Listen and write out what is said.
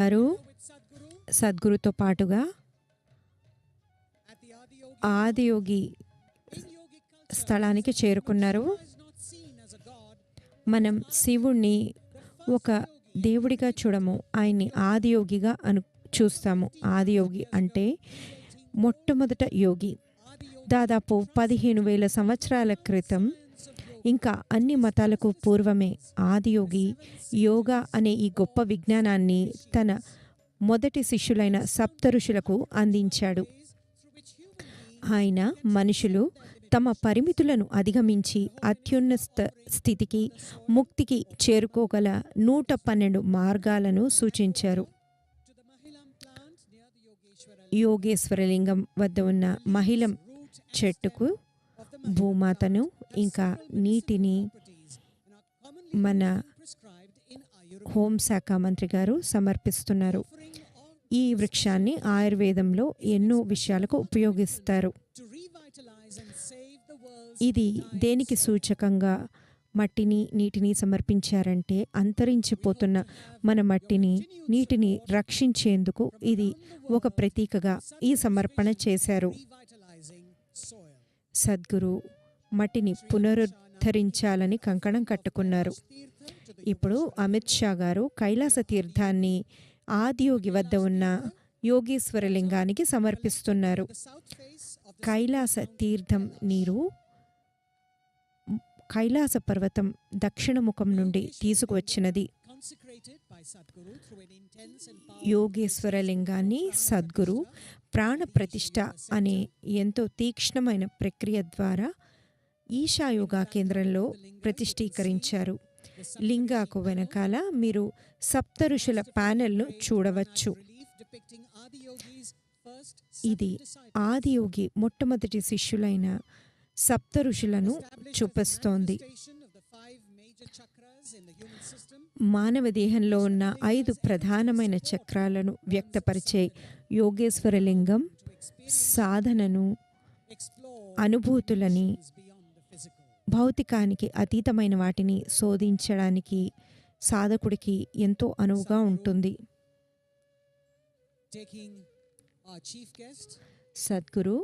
గారు సద్గురుతో పాటుగా ఆదియోగి స్థలానికి చేరుకున్నారు. మనం శివుణ్ణి ఒక దేవుడిగా చూడము, ఆయన్ని ఆదియోగిగా చూస్తాము. ఆదియోగి అంటే మొట్టమొదట యోగి. దాదాపు 15,000 సంవత్సరాల క్రితం, ఇంకా అన్ని మతాలకు పూర్వమే ఆదియోగి యోగా అనే ఈ గొప్ప విజ్ఞానాన్ని తన మొదటి శిష్యులైన సప్త ఋషులకు అందించాడు. ఆయన మనుషులు తమ పరిమితులను అధిగమించి అత్యున్నత స్థితికి, ముక్తికి చేరుకోగల 112 మార్గాలను సూచించారు. యోగేశ్వరలింగం వద్ద ఉన్న మహిళం చెట్టుకు భూమాతను ఇంకా నీటిని మన హోంశాఖ మంత్రి గారు సమర్పిస్తున్నారు. ఈ వృక్షాన్ని ఆయుర్వేదంలో ఎన్నో విషయాలకు ఉపయోగిస్తారు. ఇది దేనికి సూచకంగా మట్టిని, నీటిని సమర్పించారంటే, అంతరించిపోతున్న మన మట్టిని, నీటిని రక్షించేందుకు ఇది ఒక ప్రతీకగా ఈ సమర్పణ చేశారు. సద్గురు మట్టిని పునరుద్ధరించాలని కంకణం కట్టుకున్నారు. ఇప్పుడు అమిత్ షా గారు కైలాస తీర్థాన్ని ఆదియోగి వద్ద ఉన్న యోగేశ్వర లింగానికి సమర్పిస్తున్నారు. కైలాస తీర్థం నీరు కైలాస పర్వతం దక్షిణ ముఖం నుండి తీసుకువచ్చినది. యోగేశ్వర లింగాన్ని సద్గురు ప్రాణప్రతిష్ఠ అనే ఎంతో తీక్ష్ణమైన ప్రక్రియ ద్వారా ఈశాయోగా కేంద్రంలో ప్రతిష్ఠీకరించారు. లింగాకు వెనకాల మీరు సప్త ఋషుల ప్యానెల్ను చూడవచ్చు. ఇది ఆదియోగి మొట్టమొదటి శిష్యులైన సప్త ఋషులను చూపిస్తోంది. మానవ దేహంలో ఉన్న 5 ప్రధానమైన చక్రాలను వ్యక్తపరిచే యోగేశ్వర లింగం సాధనను, అనుభూతులని, భౌతికానికి అతీతమైన వాటిని శోధించడానికి సాధకుడికి ఎంతో అనువుగా ఉంటుంది. సద్గురు